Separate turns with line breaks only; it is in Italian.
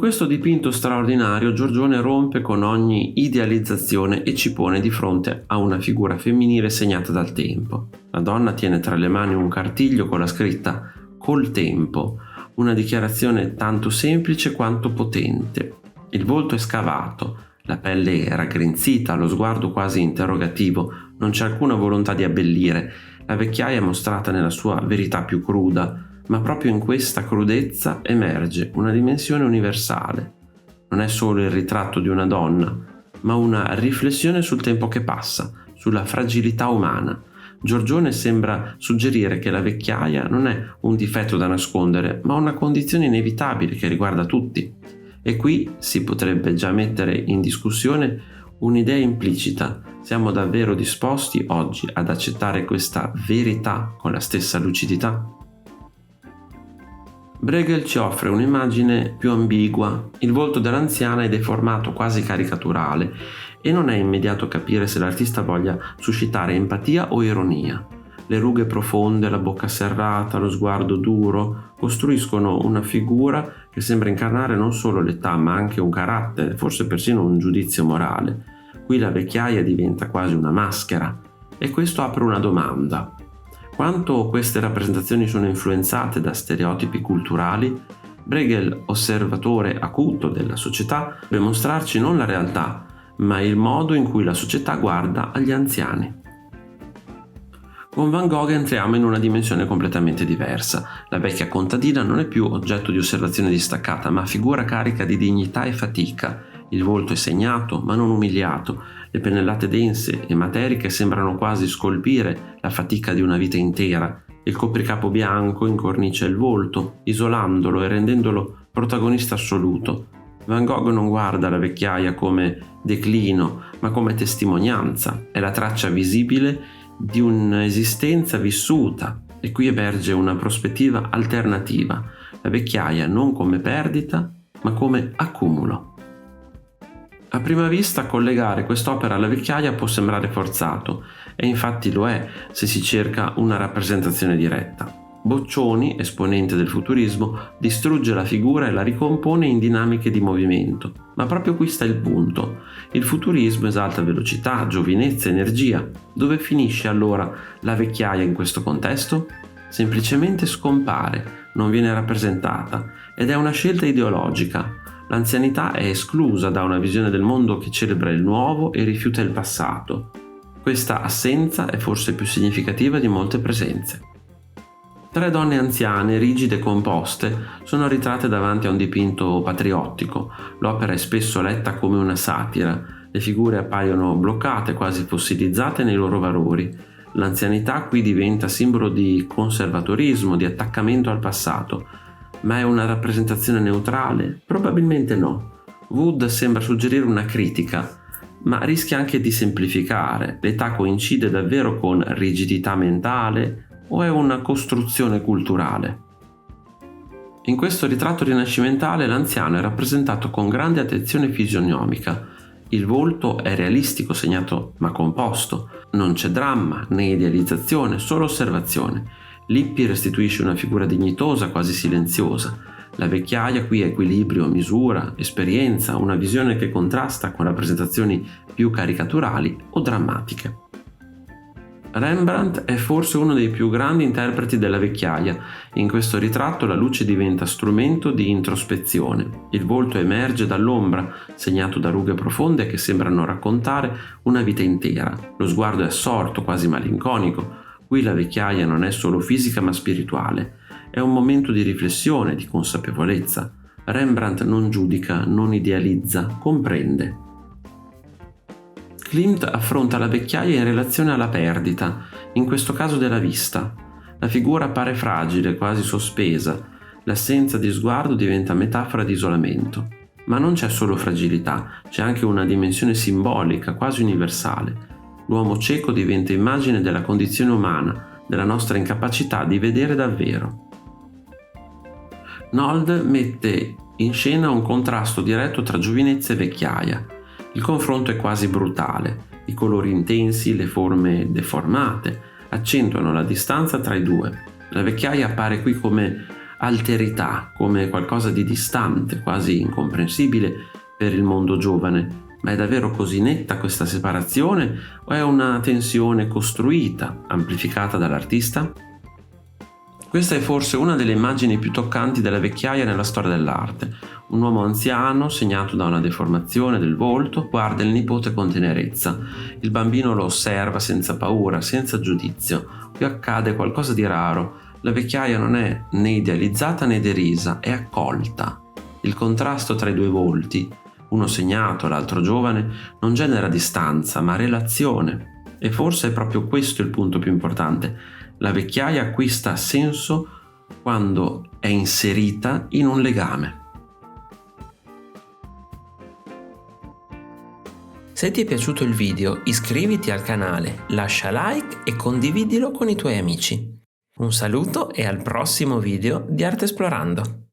In questo dipinto straordinario Giorgione rompe con ogni idealizzazione e ci pone di fronte a una figura femminile segnata dal tempo. La donna tiene tra le mani un cartiglio con la scritta "Col tempo", una dichiarazione tanto semplice quanto potente. Il volto è scavato, la pelle è raggrinzita, lo sguardo quasi interrogativo, non c'è alcuna volontà di abbellire, la vecchiaia è mostrata nella sua verità più cruda, ma proprio in questa crudezza emerge una dimensione universale. Non è solo il ritratto di una donna, ma una riflessione sul tempo che passa, sulla fragilità umana. Giorgione sembra suggerire che la vecchiaia non è un difetto da nascondere, ma una condizione inevitabile che riguarda tutti. E qui si potrebbe già mettere in discussione un'idea implicita. Siamo davvero disposti oggi ad accettare questa verità con la stessa lucidità? Bruegel ci offre un'immagine più ambigua. Il volto dell'anziana è deformato, quasi caricaturale, e non è immediato capire se l'artista voglia suscitare empatia o ironia. Le rughe profonde, la bocca serrata, lo sguardo duro costruiscono una figura che sembra incarnare non solo l'età ma anche un carattere, forse persino un giudizio morale. Qui la vecchiaia diventa quasi una maschera e questo apre una domanda. Quanto queste rappresentazioni sono influenzate da stereotipi culturali? Bruegel, osservatore acuto della società, deve mostrarci non la realtà, ma il modo in cui la società guarda agli anziani. Con Van Gogh entriamo in una dimensione completamente diversa. La vecchia contadina non è più oggetto di osservazione distaccata, ma figura carica di dignità e fatica. Il volto è segnato, ma non umiliato. Le pennellate dense e materiche sembrano quasi scolpire la fatica di una vita intera. Il copricapo bianco incornicia il volto, isolandolo e rendendolo protagonista assoluto. Van Gogh non guarda la vecchiaia come declino, ma come testimonianza. È la traccia visibile di un'esistenza vissuta, e qui emerge una prospettiva alternativa. La vecchiaia non come perdita, ma come accumulo. A prima vista collegare quest'opera alla vecchiaia può sembrare forzato, e infatti lo è se si cerca una rappresentazione diretta. Boccioni, esponente del futurismo, distrugge la figura e la ricompone in dinamiche di movimento. Ma proprio qui sta il punto. Il futurismo esalta velocità, giovinezza, energia. Dove finisce allora la vecchiaia in questo contesto? Semplicemente scompare, non viene rappresentata, ed è una scelta ideologica. L'anzianità è esclusa da una visione del mondo che celebra il nuovo e rifiuta il passato. Questa assenza è forse più significativa di molte presenze. 3 donne anziane, rigide e composte, sono ritratte davanti a un dipinto patriottico. L'opera è spesso letta come una satira. Le figure appaiono bloccate, quasi fossilizzate nei loro valori. L'anzianità qui diventa simbolo di conservatorismo, di attaccamento al passato. Ma è una rappresentazione neutrale? Probabilmente no. Wood sembra suggerire una critica, ma rischia anche di semplificare. L'età coincide davvero con rigidità mentale o è una costruzione culturale? In questo ritratto rinascimentale l'anziano è rappresentato con grande attenzione fisionomica. Il volto è realistico, segnato ma composto. Non c'è dramma né idealizzazione, solo osservazione. Lippi restituisce una figura dignitosa, quasi silenziosa. La vecchiaia qui è equilibrio, misura, esperienza, una visione che contrasta con rappresentazioni più caricaturali o drammatiche. Rembrandt è forse uno dei più grandi interpreti della vecchiaia. In questo ritratto la luce diventa strumento di introspezione. Il volto emerge dall'ombra, segnato da rughe profonde che sembrano raccontare una vita intera. Lo sguardo è assorto, quasi malinconico. Qui la vecchiaia non è solo fisica ma spirituale. È un momento di riflessione, di consapevolezza. Rembrandt non giudica, non idealizza, comprende. Klimt affronta la vecchiaia in relazione alla perdita, in questo caso della vista. La figura appare fragile, quasi sospesa. L'assenza di sguardo diventa metafora di isolamento. Ma non c'è solo fragilità, c'è anche una dimensione simbolica, quasi universale. L'uomo cieco diventa immagine della condizione umana, della nostra incapacità di vedere davvero. Nold mette in scena un contrasto diretto tra giovinezza e vecchiaia. Il confronto è quasi brutale. I colori intensi, le forme deformate, accentuano la distanza tra i due. La vecchiaia appare qui come alterità, come qualcosa di distante, quasi incomprensibile per il mondo giovane. Ma è davvero così netta questa separazione o è una tensione costruita, amplificata dall'artista? Questa è forse una delle immagini più toccanti della vecchiaia nella storia dell'arte. Un uomo anziano, segnato da una deformazione del volto, guarda il nipote con tenerezza. Il bambino lo osserva senza paura, senza giudizio. Qui accade qualcosa di raro. La vecchiaia non è né idealizzata né derisa, è accolta. Il contrasto tra i due volti, uno segnato, l'altro giovane, non genera distanza, ma relazione. E forse è proprio questo il punto più importante. La vecchiaia acquista senso quando è inserita in un legame.
Se ti è piaciuto il video, iscriviti al canale, lascia like e condividilo con i tuoi amici. Un saluto e al prossimo video di Arte Esplorando!